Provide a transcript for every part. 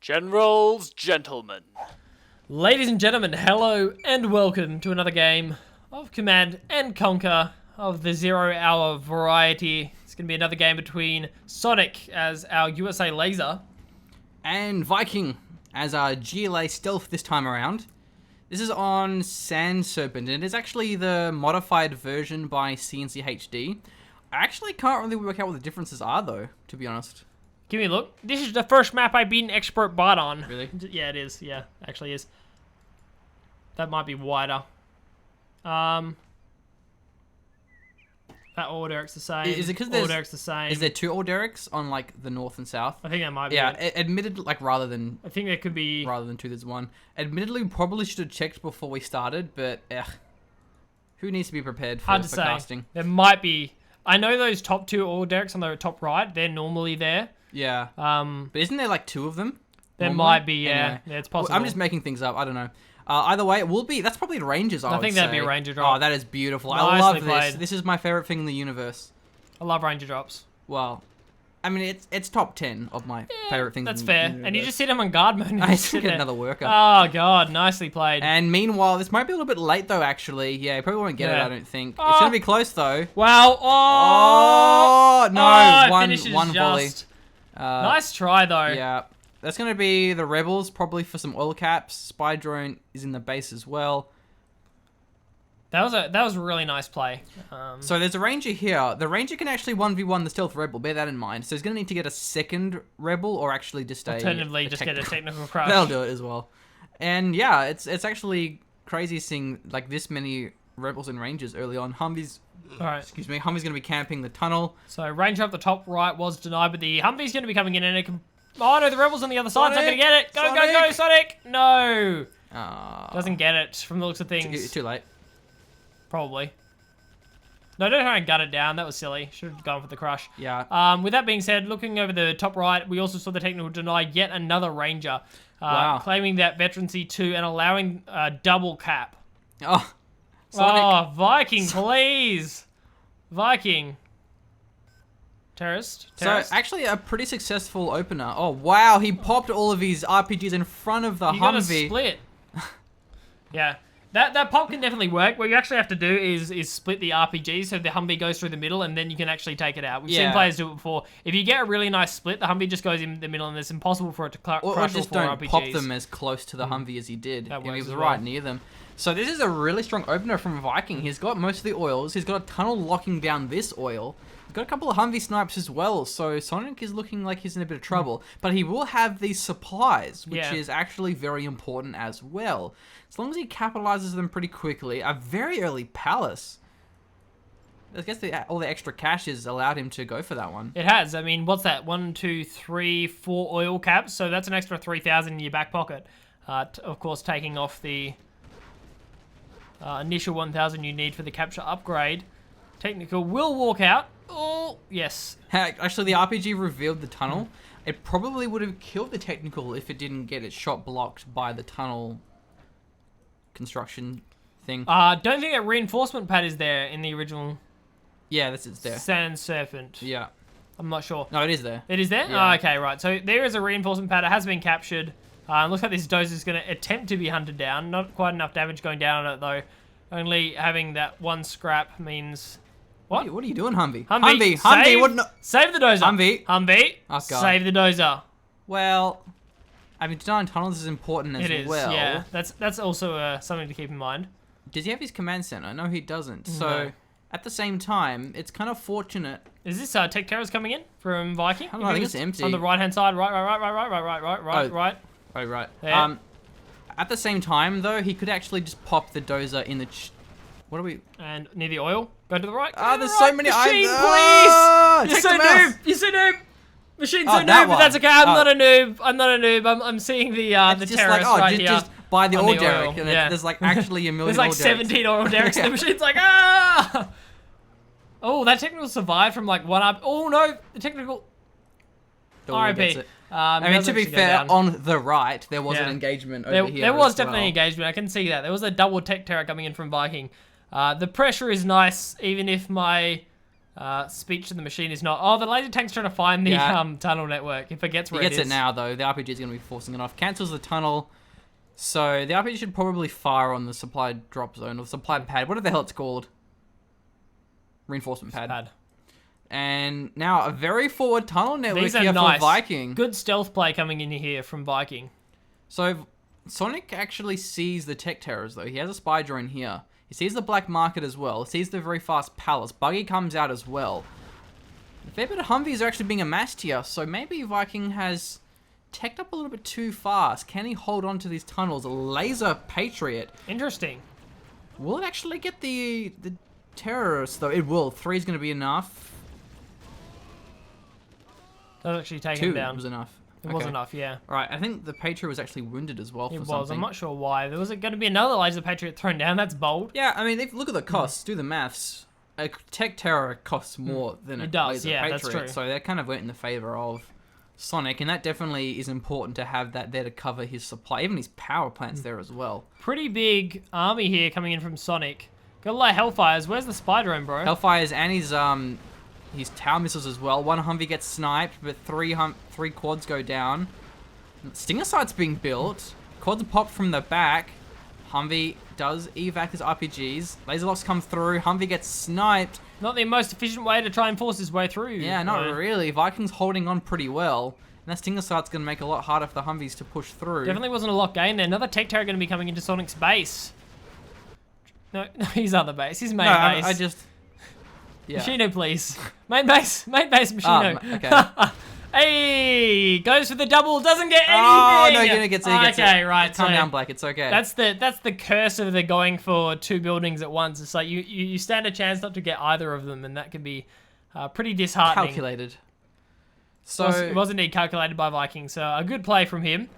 Generals, gentlemen. Ladies and gentlemen, hello and welcome to another game of Command and Conquer of the 0 hour variety. It's going to be another game between Sonic as our USA Laser. And Viking as our GLA Stealth this time around. This is on Serpent, and it is actually the modified version by CNC HD. I actually can't really work out what the differences are though, to be honest. Give me a look. This is the first map I've been expert bot on. Really? Yeah, it is. Yeah, actually is. That might be wider. That all Derek's the same. Is it because Derek's the same? Is there two all Derek's on like the north and south? I think that might be. Yeah, it. admitted like rather than there could be two, there's one. Admittedly, we probably should have checked before we started, but who needs to be prepared for, hard to say. casting? There might be. I know those top two all Derek's on the top right. They're normally there. Yeah. But isn't there like two of them? There normally? might be. Yeah. Anyway. Yeah, it's possible. I'm just making things up. I don't know. Either way, it will be. That's probably Rangers. I think that'd be a Ranger drop. Oh, that is beautiful. I Nicely love this. played. This is my favorite thing in the universe. I love Ranger drops. Well, I mean, it's top 10 of my favorite things. That's in fair. the universe. And you just sit him on guard mode. And I just just sit get there. another worker. Oh god, nicely played. And meanwhile, this might be a little bit late though. Actually, yeah, you probably won't get it. Yeah. I don't think Oh. it's gonna be close though. Wow. Oh no! Oh, it one finishes volley. just. Nice try though. Yeah, that's gonna be the Rebels probably for some oil caps. Spy drone is in the base as well. That was a really nice play. So there's a Ranger here. The Ranger can actually 1v1 the Stealth Rebel. Bear that in mind. So he's gonna need to get a second Rebel or actually just alternatively just get a technical crush. That'll do it as well. And yeah, it's actually crazy seeing like this many Rebels and Rangers early on. Humvee's, Alright. excuse me, Humvee's gonna be camping the tunnel. So Ranger up the top right was denied, but the Humvee's going to be coming in and it can... Oh no, the Rebel's on the other side's not going to get it. Go, go, go, Sonic! No! Doesn't get it from the looks of things. It's too late. Probably. No, don't try and gut it down. That was silly. Should have gone for the crush. Yeah. With that being said, looking over the top right, we also saw the technical deny yet another Ranger. Wow. Claiming that veterancy 2 and allowing a double cap. Oh. Sonic. Oh, Viking, please. Viking. Terrorist. So actually a pretty successful opener. Oh wow, he popped all of his RPGs in front of the You gotta Humvee. split. Yeah. That pop can definitely work. What you actually have to do is split the RPG so the Humvee goes through the middle and then you can actually take it out. We've seen players do it before. If you get a really nice split, the Humvee just goes in the middle and it's impossible for it to crush Or just all don't RPGs. pop them as close to the Humvee as he did. That And he works was as right well. near them. So this is a really strong opener from Viking. He's got most of the oils. He's got a tunnel locking down this oil. He's got a couple of Humvee snipes as well. So Sonic is looking like he's in a bit of trouble. But he will have these supplies, which is actually very important as well. As long as he capitalizes them pretty quickly. A very early palace. I guess all the extra cash has allowed him to go for that one. It has. I mean, what's that? 1, 2, 3, 4 oil caps. So that's an extra 3,000 in your back pocket. Of course, taking off the initial 1,000 you need for the capture upgrade. Technical will walk out. Oh, yes. Actually, the RPG revealed the tunnel. It probably would have killed the technical if it didn't get its shot blocked by the tunnel construction thing. Don't think that reinforcement pad is there in the original Yeah, it's there. Sand Serpent. Yeah. I'm not sure. No, it is there. It is there? Yeah. Oh, okay, right. So there is a reinforcement pad. It has been captured. Looks like this dozer is going to attempt to be hunted down. Not quite enough damage going down on it, though. Only having that one scrap means... What? What are you doing, Humvee? Humvee, Humvee, what? No. Save the dozer. Humvee. Oh, God. Save the dozer. Well, I mean, denying tunnels is important as well. Yeah. That's also something to keep in mind. Does he have his command center? No, he doesn't. So, No. at the same time, it's kind of fortunate. Is this Tech Terrors coming in from Viking? I don't know, I think it's empty. On the right-hand side. Right. Oh, right. There. At the same time, though, he could actually just pop the dozer in the... What are we... And near the oil. Go to the right. There's so many... Machine, please! You're Take so the mouse. noob! You're so noob! Machine's Oh, so that noob, but that's one. okay. I'm not a noob. I'm not a noob. I'm seeing the It's just terrorists like, right here. just buy the on oil the derrick. oil, And yeah. there's like actually a million There's like oil derricks. 17 oil derricks. And the machine's like, ah! Oh, that technical survived from like one up. Oh no, the technical. Totally gets RIP. it. I mean, to be fair, down. on the right, there was an Yeah. engagement There, over here. there was as definitely well. engagement. I can see that. There was a double tech terror coming in from Viking. The pressure is nice, even if my Speech to the machine is not. Oh, the laser tank's trying to find the tunnel network. If it gets where He gets it it is. now, though. The RPG is going to be forcing it off. Cancels the tunnel. So the RPG should probably fire on the supply drop zone or supply pad. What the hell it's called? Reinforcement pad. And now a very forward tunnel network These are here nice. for Viking. Good stealth play coming in here from Viking. So Sonic actually sees the tech terrors, though. He has a spy drone here. He sees the black market as well. He sees the very fast palace. Buggy comes out as well. A fair bit of Humvees are actually being amassed here, so maybe Viking has teched up a little bit too fast. Can he hold on to these tunnels? A laser Patriot. Interesting. Will it actually get the terrorists, though? It will. 3 is going to be enough. Does actually take 2 him down. was enough. It was enough, yeah. Right, I think the Patriot was actually wounded as well for It was. something. I'm not sure why. There was going to be another laser Patriot thrown down. That's bold. Yeah, I mean, look at the costs. Do the maths. A tech terror costs more than a laser yeah, Patriot. that's true. So that kind of went in the favor of Sonic, and that definitely is important to have that there to cover his supply. Even his power plant's there as well. Pretty big army here coming in from Sonic. Got a lot of Hellfires. Where's the spy drone, bro? Hellfires and his tower missiles as well. 1 Humvee gets sniped, but 3 quads go down. Stinger Sight's being built. Quads pop from the back. Humvee does evac his RPGs. Laser locks come through. Humvee gets sniped. Not the most efficient way to try and force his way through. Yeah, not really. Viking's holding on pretty well. And that Stinger Sight's going to make it a lot harder for the Humvees to push through. Definitely wasn't a lot gained there. Another tech terror going to be coming into Sonic's base. No, his other base. His main base. I just... Yeah. Machino, please. Main base, Machino. Okay. Hey, goes for the double, doesn't get anything. Oh, no, he gets it. Okay, right. Calm down, Black. It's okay. That's the curse of the going for 2 buildings at once. It's like you stand a chance not to get either of them, and that can be pretty disheartening. Calculated. So It was indeed calculated by Viking, so a good play from him.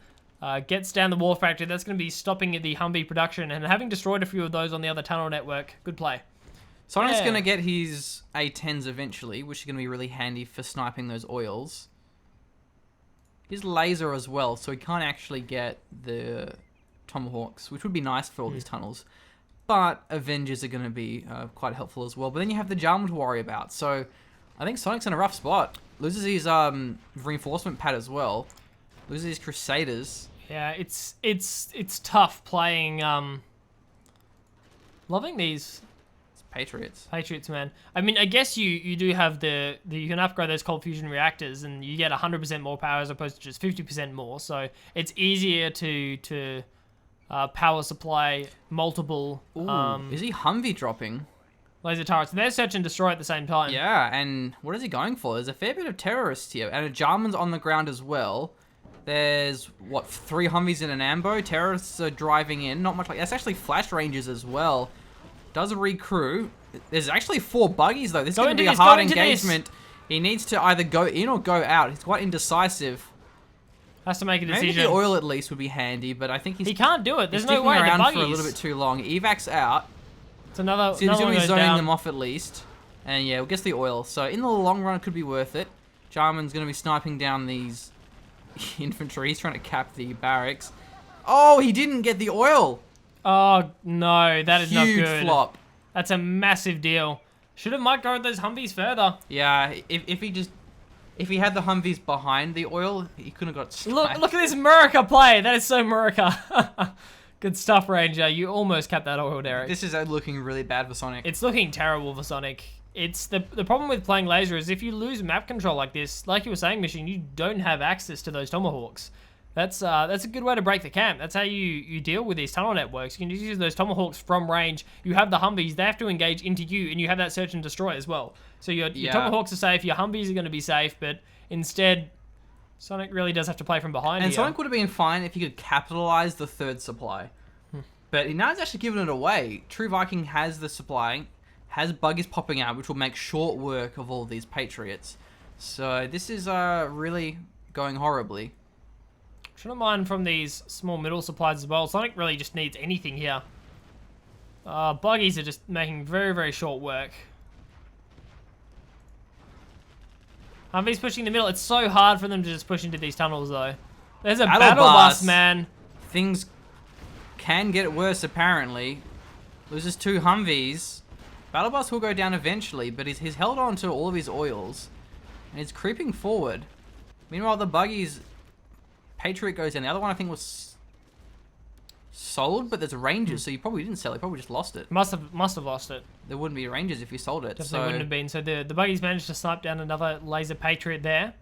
Gets down the war factory. That's going to be stopping the Humvee production, and having destroyed a few of those on the other tunnel network. Good play. Sonic's going to get his A10s eventually, which is going to be really handy for sniping those oils. His laser as well, so he can't actually get the Tomahawks, which would be nice for all these tunnels. But Avengers are going to be quite helpful as well. But then you have the Jarman to worry about. So I think Sonic's in a rough spot. Loses his reinforcement pad as well. Loses his Crusaders. Yeah, it's tough playing. Loving these Patriots, man. I mean, I guess you do have you can upgrade those cold fusion reactors, and you get 100% more power as opposed to just 50% more. So it's easier to power supply multiple. Is he Humvee dropping? Laser turrets. They're search and destroy at the same time. Yeah, and what is he going for? There's a fair bit of terrorists here, and a Jarman's on the ground as well. There's, 3 Humvees in an ambo? Terrorists are driving in. Not much like... That's actually flash ranges as well. Does a recrew. There's actually 4 buggies, though. This is going to be a hard engagement. He needs to either go in or go out. He's quite indecisive. Has to make a decision. Maybe the oil at least would be handy, but I think he can't do it. There's no sticking way. around The buggies. for a little bit too long. Evacs out. It's another. So he's going to be zoning down. them off at least. And yeah, we'll guess the oil. So in the long run, it could be worth it. Jarman's going to be sniping down these infantry. He's trying to cap the barracks. Oh, he didn't get the oil. Oh no, that is not good. Huge flop. That's a massive deal. Should have microed those Humvees further. Yeah, if he had the Humvees behind the oil, he couldn't have got sniped. Look at this Murica play. That is so Murica. Good stuff, Ranger. You almost capped that oil, Derek. This is looking really bad for Sonic. It's looking terrible for Sonic. It's the problem with playing laser is if you lose map control like this, like you were saying, Machine, you don't have access to those Tomahawks. That's a good way to break the camp. That's how you deal with these tunnel networks. You can just use those Tomahawks from range. You have the Humvees, they have to engage into you, and you have that search and destroy as well. So your Tomahawks are safe, your Humvees are going to be safe, but instead, Sonic really does have to play from behind And here. Sonic would have been fine if he could capitalize the 3rd supply. But now he's actually given it away. True Viking has the supply, has buggies popping out, which will make short work of all these Patriots. So this is really going horribly. Shouldn't mind from these small middle supplies as well. Sonic really just needs anything here. Buggies are just making very, very short work. Humvee's pushing the middle. It's so hard for them to just push into these tunnels, though. There's a battle bus, man. Things can get worse, apparently. Loses 2 Humvees. Battle Bus will go down eventually, but he's held on to all of his oils. And he's creeping forward. Meanwhile, the buggies... Patriot goes down. The other one I think was sold, but there's Rangers, so you probably didn't sell it. You probably just lost it. Must have lost it. There wouldn't be Rangers if you sold it. Definitely wouldn't have been. So the buggies managed to snipe down another laser Patriot there.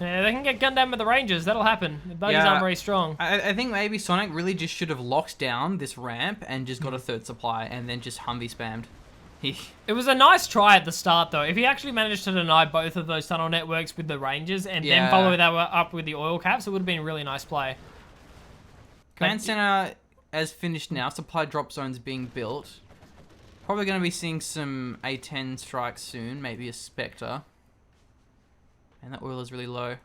Yeah, they can get gunned down with the Rangers. That'll happen. The buggies aren't very strong. I think maybe Sonic really just should have locked down this ramp and just got a third supply and then just Humvee spammed. It was a nice try at the start, though. If he actually managed to deny both of those tunnel networks with the Rangers and then follow that up with the oil caps, it would have been a really nice play. Command Center has finished now. Supply drop zones being built. Probably going to be seeing some A10 strikes soon. Maybe a Spectre. And that oil is really low.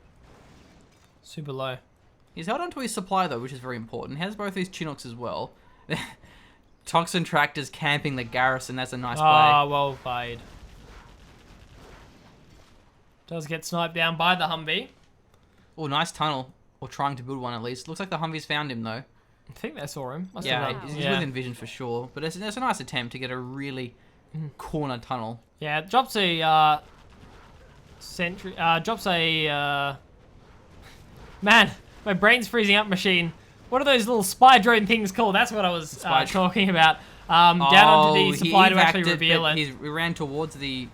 Super low. He's held onto his supply, though, which is very important. He has both his Chinooks as well. Toxin Tractors camping the garrison. That's a nice play. Ah, well played. Does get sniped down by the Humvee. Oh, nice tunnel. Or trying to build one at least. Looks like the Humvee's found him, though. I think they saw him. He's within vision for sure. But it's a nice attempt to get a really corner tunnel. Yeah, it drops a sentry. Drops a man. My brain's freezing up. Machine. What are those little spy drone things called? That's what I was talking about. Down onto the supply to actually reveal it. He ran towards the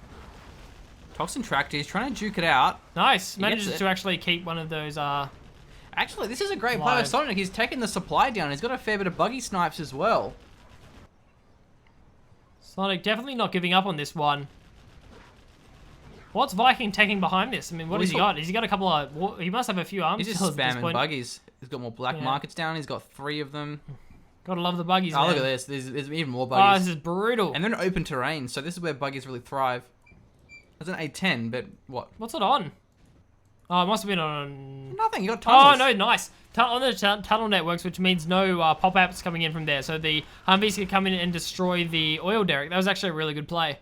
Toxin Tractor. He's trying to juke it out. Nice. Manages to actually keep one of those. Actually, this is a great play by Sonic. He's taken the supply down. He's got a fair bit of buggy snipes as well. Sonic definitely not giving up on this one. What's Viking taking behind this? I mean, what has he got? Has he got a couple of... He must have a few arms. He's just spamming buggies. He's got more black markets down. He's got 3 of them. Gotta love the buggies, man. Look at this. There's even more buggies. Oh, this is brutal. And then open terrain, so this is where buggies really thrive. That's an A10, but what? What's it on? Oh, it must have been on... Nothing, you got tunnels. Oh, no, nice. On the tunnel networks, which means no pop-ups coming in from there. So the Humvees can come in and destroy the oil derrick. That was actually a really good play.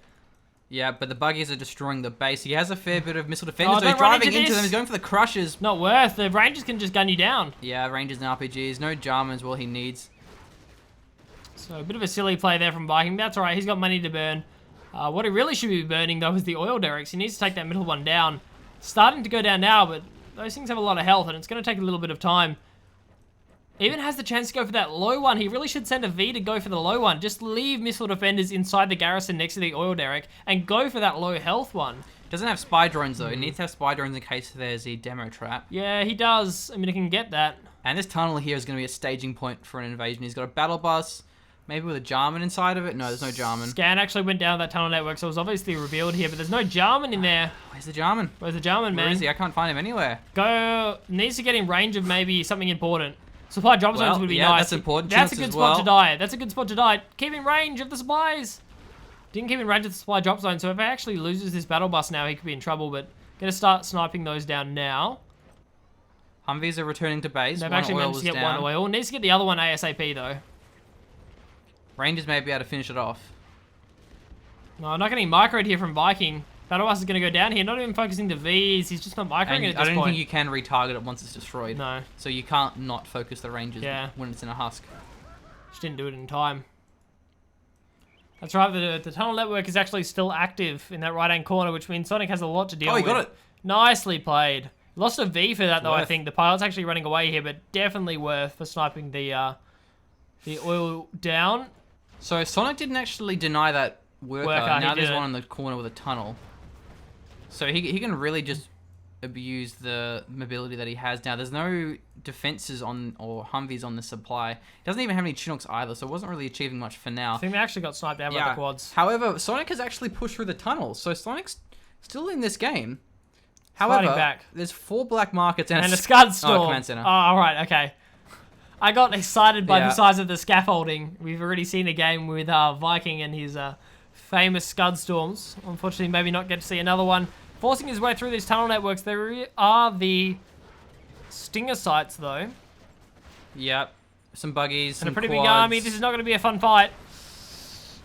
Yeah, but the buggies are destroying the base. He has a fair bit of missile defenders, so he's driving into them. He's going for the crushers. Not worth. The Rangers can just gun you down. Yeah, Rangers and RPGs. No Jarmans, well, he needs. So a bit of a silly play there from Viking. That's all right. He's got money to burn. What he really should be burning, though, is the oil derricks. He needs to take that middle one down. Starting to go down now, but those things have a lot of health, and it's going to take a little bit of time. Even has the chance to go for that low one. He really should send a V to go for the low one. Just leave missile defenders inside the garrison next to the oil derrick and go for that low health one. Doesn't have spy drones, though. He needs to have spy drones in case there's a demo trap. Yeah, he does. I mean, he can get that. And this tunnel here is going to be a staging point for an invasion. He's got a battle bus, maybe with a Jarman inside of it. No, there's no Jarman. Scan actually went down that tunnel network, so it was obviously revealed here, but there's no Jarman in there. Where's the Jarman? Where's the Jarman, man? Where is he? I can't find him anywhere. Needs to get in range of maybe something important. Supply drop zones would be nice. That's important. That's a good spot to die. That's a good spot to die. Keep in range of the supplies. Didn't keep in range of the supply drop zone, so if he actually loses this battle bus now, he could be in trouble, but gonna start sniping those down now. Humvees are returning to base. They've actually managed to get one oil. Needs to get the other one ASAP, though. Rangers may be able to finish it off. No, I'm not getting microed here from Viking. Battle bus is going to go down here. Not even focusing the Vs. He's just not microing it at this point. I don't think you can retarget it once it's destroyed. No. So you can't not focus the Rangers when it's in a husk. Just didn't do it in time. That's right. The tunnel network is actually still active in that right-hand corner, which means Sonic has a lot to deal with. Oh, he got it. Nicely played. Lost a V for that, though, I think. The pilot's actually running away here, but definitely worth for sniping the oil down. So Sonic didn't actually deny that worker. Now there's one in the corner with a tunnel. So he can really just abuse the mobility that he has now. There's no defenses on or Humvees on the supply. He doesn't even have any Chinooks either, so it wasn't really achieving much for now. I think they actually got sniped down by the quads. However, Sonic has actually pushed through the tunnel, so Sonic's still in this game. However, there's 4 black markets and a Scud Storm. Oh, Command Center. Oh, all right, okay. I got excited by the size of the scaffolding. We've already seen a game with Viking and his famous Scud Storms. Unfortunately, maybe not get to see another one. Forcing his way through these tunnel networks. There are the Stinger sites, though. Yep. Some buggies, and a pretty big army. This is not going to be a fun fight.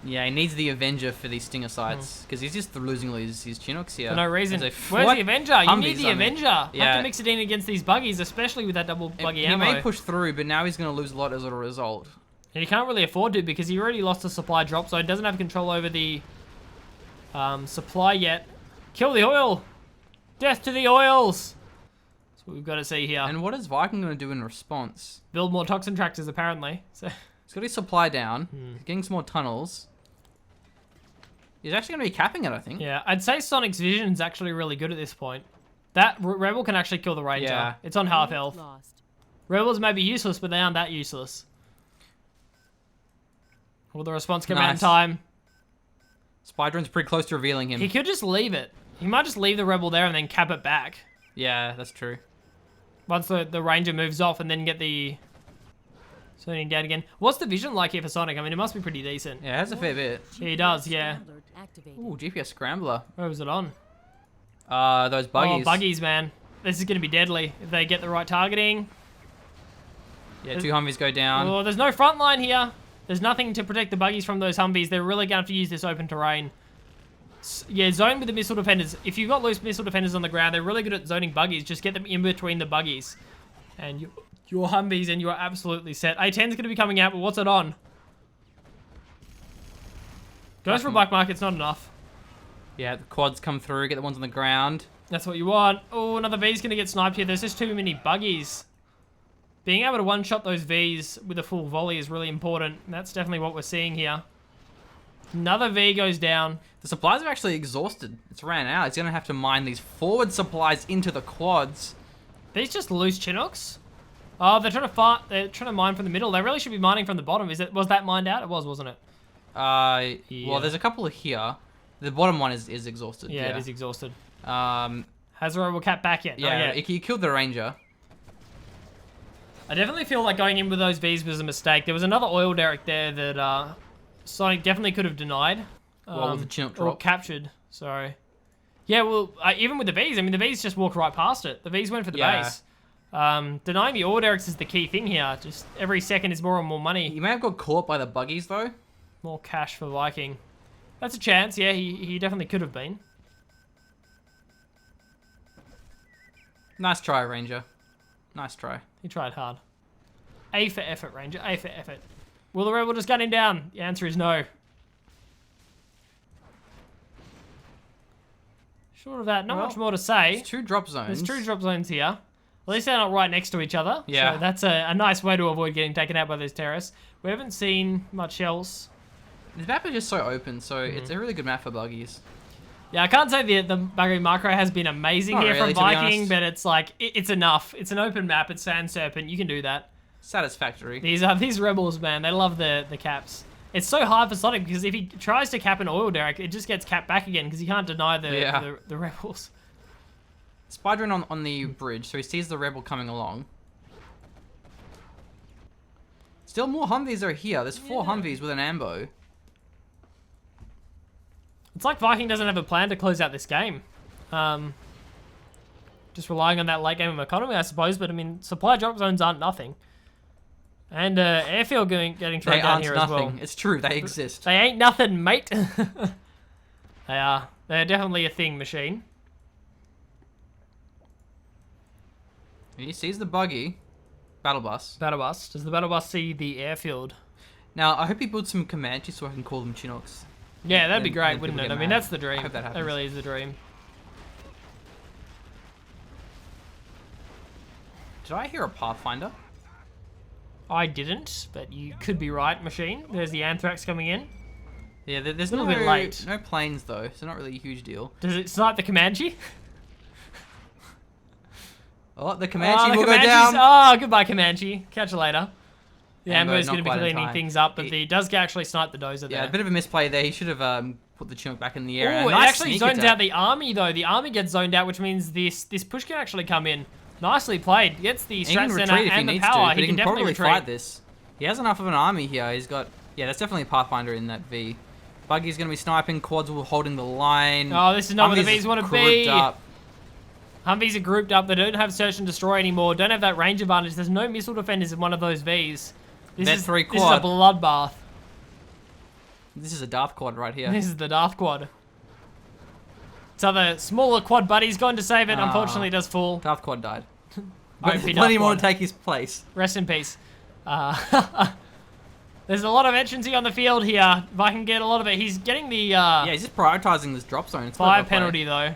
Yeah, he needs the Avenger for these Stinger sites, because he's just losing his Chinooks here. For no reason. Where's the Avenger? You need the Avenger. You have to mix it in against these buggies, especially with that double buggy ammo. He may push through, but now he's going to lose a lot as a result. And he can't really afford to because he already lost the supply drop, so he doesn't have control over the supply yet. Kill the oil! Death to the oils! That's what we've got to see here. And what is Viking going to do in response? Build more toxin tractors, apparently. So He's got his supply down. He's getting some more tunnels. He's actually going to be capping it, I think. yeah, I'd say Sonic's vision's actually really good at this point. That Rebel can actually kill the Ranger. Yeah. It's on half health. Lost. Rebels may be useless, but they aren't that useless. Will the response come out in Nice. time? Spy drone's pretty close to revealing him. He could just leave it. He might just leave the Rebel there and then cap it back. Yeah, that's true. Once the Ranger moves off and then get the Sonic down again. What's the vision like here for Sonic? I mean, it must be pretty decent. Yeah, it has a fair bit. He does, yeah. Scrambler activated. Ooh, GPS Scrambler. Where was it on? Those buggies. Oh, buggies, man. This is going to be deadly if they get the right targeting. Yeah, 2 Humvees go down. Oh, there's no front line here. There's nothing to protect the buggies from those Humvees. They're really going to have to use this open terrain. Yeah, zone with the missile defenders. If you've got loose missile defenders on the ground, they're really good at zoning buggies. Just get them in between the buggies. And your Humvees, and you are absolutely set. A10's going to be coming out, but what's it on? Goes for a black mark, it's not enough. Yeah, the quads come through, get the ones on the ground. That's what you want. Oh, another V's going to get sniped here. There's just too many buggies. Being able to one-shot those V's with a full volley is really important. And that's definitely what we're seeing here. Another V goes down. The supplies are actually exhausted. It's ran out. He's going to have to mine these forward supplies into the quads. These just loose Chinooks. Oh, they're trying to mine from the middle. They really should be mining from the bottom. Was that mined out? It was, wasn't it? Yeah. Yeah. There's a couple here. The bottom one is exhausted. Yeah, it is exhausted. Um, Has the Rebel Cat back yet? yeah, Not yet. he killed the Ranger. I definitely feel like going in with those V's was a mistake. There was another oil derrick there that Sonic definitely could have denied. What, with the Chinook Or drop? captured, sorry. Yeah, well, even with the V's, I mean, the V's just walked right past it. The V's went for the Yeah. base. Denying the oil derricks is the key thing here. Just every second is more and more money. He may have got caught by the buggies, though. More cash for Viking. That's a chance, yeah, he definitely could have been. Nice try, Ranger. Nice try. He tried hard. A for effort, Ranger, A for effort. Will the Rebel just gun him down? The answer is no. Short of that, not much more to say. There's 2 drop zones. There's 2 drop zones here. At least they're not right next to each other. Yeah. So that's a nice way to avoid getting taken out by those terrorists. We haven't seen much else. The map is just so open, so it's a really good map for buggies. Yeah, I can't say the buggy macro has been amazing Not here really, from to be Viking, honest. but it's like, it's enough. It's an open map. It's Sand Serpent. You can do that. Satisfactory. These rebels, man, they love the caps. It's so hard for Sonic because if he tries to cap an oil derrick, it just gets capped back again because he can't deny the rebels. Spy drone on the bridge, so he sees the Rebel coming along. Still more Humvees are here. There's 4 Humvees with an ambo. It's like Viking doesn't have a plan to close out this game. Just relying on that late game of economy, I suppose. But I mean, supply drop zones aren't nothing. And airfield getting thrown They down aren't here nothing. as well. It's true, they exist. They ain't nothing, mate. They are. They're definitely a thing, machine. He sees the buggy. Battle bus. Battle bus. Does the battle bus see the airfield? Now, I hope he builds some Comanches so I can call them Chinooks. Yeah, that'd be Then- great, then wouldn't people it? I get mean, mad. that's the dream. I hope that happens. really is the dream. Did I hear a Pathfinder? I didn't, but you could be right, machine. There's the Anthrax coming in. Yeah, there's A little bit late. no planes though, so not really a huge deal. Does it snipe the Comanche? Oh, the Comanche the will go Comanche's- down. Oh, goodbye, Comanche. Catch you later. The Ambo, Ambo's not going to be quite in cleaning time. things up, but He- he does actually snipe the dozer Yeah, there. a bit of a misplay there. He should have put the Chinook back in the air. Oh, A it nice actually sneak zones attack. out the army, though. The army gets zoned out, which means this push can actually come in. Nicely played. Gets the He can strat retreat center if he and the needs power. to, but He can definitely probably retreat. fight this. He has enough of an army here. He's got... Yeah, that's definitely a Pathfinder in that V. Buggy's going to be sniping. Quads will holding the line. Oh, this is not where the Humvees V's want to grouped be. up. Humvees are grouped up. They don't have search and destroy anymore. Don't have that range advantage. There's no missile defenders in one of those V's. This is a quad. bloodbath. This is a Darth quad right here. This is the Darth quad. So the smaller quad buddy's gone to save it. Unfortunately, it does fall. Darth quad died. RIP Plenty Darth more to quad. take his place. Rest in peace. There's a lot of entrancy on the field here. Viking get a lot of it. He's getting the Yeah, he's just prioritizing this drop zone. It's fire got to go penalty, though.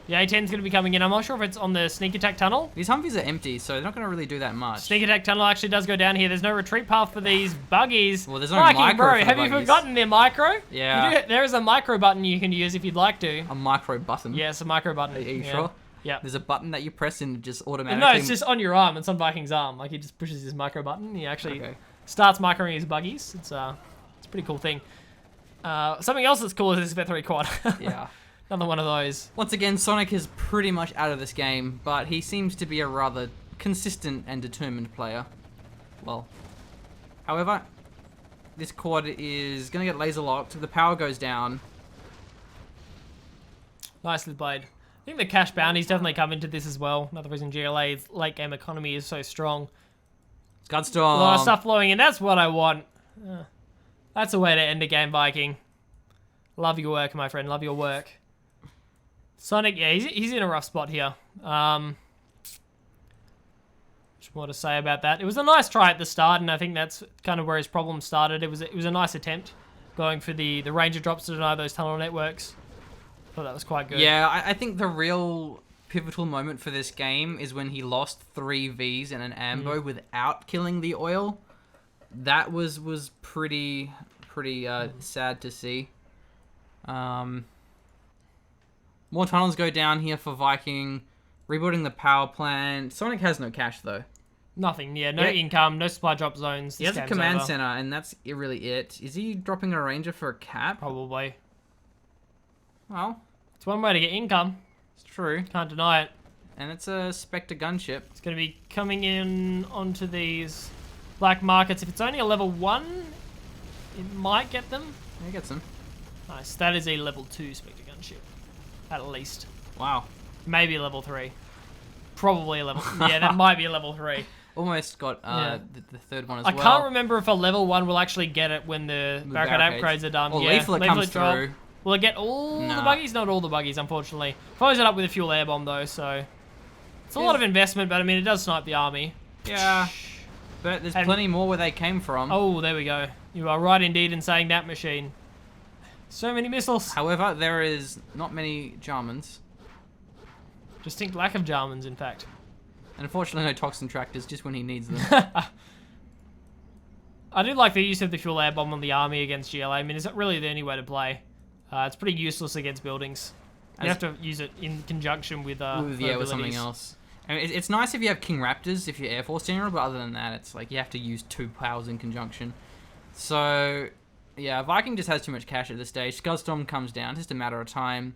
The A10's going to be coming in. I'm not sure if it's on the sneak attack tunnel. These Humvees are empty, so they're not going to really do that much. Sneak attack tunnel actually does go down here. There's no retreat path for these buggies. Well, there's no Viking, micro bro, for the have you buggies. forgotten their micro? Yeah. There is a micro button you can use if you'd like to. A micro button. Yeah, it's a micro button. Are you yeah. sure? Yeah. There's a button that you press and it just automatically... No, it's just on your arm. It's on Viking's arm. Like, he just pushes his micro button. He actually starts microing his buggies. It's a pretty cool thing. Something else that's cool is this V3 quad. Yeah. Another one of those. Once again, Sonic is pretty much out of this game, but he seems to be a rather consistent and determined player. Well, however, this quad is going to get laser locked. The power goes down. Nicely played. I think the cash bounties definitely come into this as well. Another reason GLA's late game economy is so strong. Gunstorm. A lot of stuff flowing in. That's what I want. That's a way to end a game, Viking. Love your work, my friend. Love your work. Sonic, yeah, he's in a rough spot here. Just more to say about that. It was a nice try at the start, and I think that's kind of where his problem started. It was a nice attempt going for the ranger drops to deny those tunnel networks. Thought that was quite good. Yeah, I think the real pivotal moment for this game is when he lost 3 Vs in an ambo without killing the oil. That was pretty sad to see. More tunnels go down here for Viking. Rebuilding the power plant. Sonic has no cash, though. Nothing, yeah. No income, no supply drop zones. He has a command center, and that's really it. Is he dropping a ranger for a cap? Probably. Well, it's one way to get income. It's true. Can't deny it. And it's a Spectre gunship. It's going to be coming in onto these black markets. If it's only a level 1, it might get them. Yeah, it gets them. Nice. That is a level 2 Spectre gunship. At least. Wow. Maybe a level 3. Probably a level... yeah, that might be a level 3. Almost got the third one as well. I can't remember if a level 1 will actually get it when the barricade upgrades are done. Or yeah, leaflet comes through. Will it get all the buggies? Not all the buggies, unfortunately. Follows it up with a fuel air bomb, though, so... It's a lot of investment, but I mean, it does snipe the army. Yeah. But there's plenty more where they came from. Oh, there we go. You are right indeed in saying that, machine. So many missiles. However, there is not many Jarmans. Distinct lack of Jarmans, in fact. And unfortunately, no toxin tractors, just when he needs them. I do like the use of the fuel air bomb on the army against GLA. I mean, it's not really the only way to play. It's pretty useless against buildings. You have to use it in conjunction with with something else. I mean, it's nice if you have King Raptors, if you're Air Force General, but other than that, it's like you have to use 2 powers in conjunction. So, yeah, Viking just has too much cash at this stage. Scuzstorm comes down, it's just a matter of time.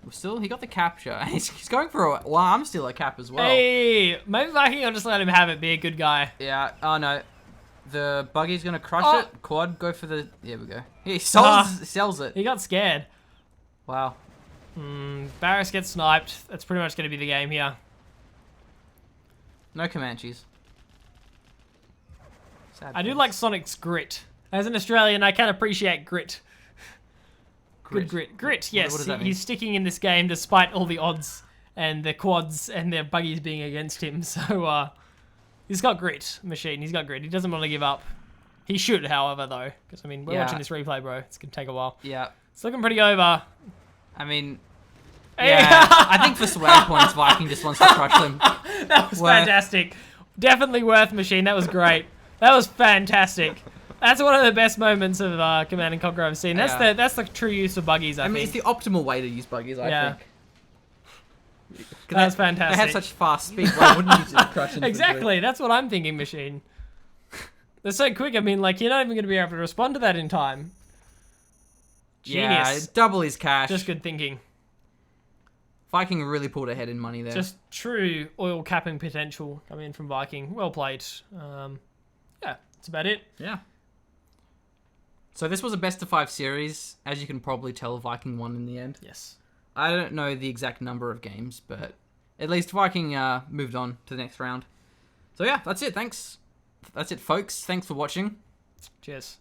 He got the capture. He's going for a... Well, I'm still a cap as well. Hey, maybe Viking will just let him have it, be a good guy. Yeah, oh no. The buggy's going to crush it. Quad, go for the... There we go. He sells it. He got scared. Wow. Barris gets sniped. That's pretty much going to be the game here. No Comanches. I do like Sonic's grit. As an Australian, I can appreciate grit. Good grit. Grit, yes. What does that mean? He's sticking in this game despite all the odds and the quads and their buggies being against him. So, he's got grit, machine. He's got grit. He doesn't want to give up. He should, however, though. Because, I mean, we're watching this replay, bro. It's going to take a while. Yeah. It's looking pretty over. I mean... Yeah, I think for swag points, Viking just wants to crush them. That was fantastic. Definitely worth, machine. That was great. That was fantastic. That's one of the best moments of Command & Conquer I've seen. That's the true use of buggies, I think. It's the optimal way to use buggies, I think. That's fantastic. They have such fast speed, why wouldn't you just crush them? Exactly, that's what I'm thinking, machine. They're so quick, I mean, like, you're not even going to be able to respond to that in time. Genius. Yeah, double his cash. Just good thinking. Viking really pulled ahead in money there. Just true oil capping potential coming in from Viking. Well played. Yeah, that's about it. Yeah. So this was a best of 5 series. As you can probably tell, Viking won in the end. Yes. I don't know the exact number of games, but at least Viking moved on to the next round. So yeah, that's it. Thanks. That's it, folks. Thanks for watching. Cheers.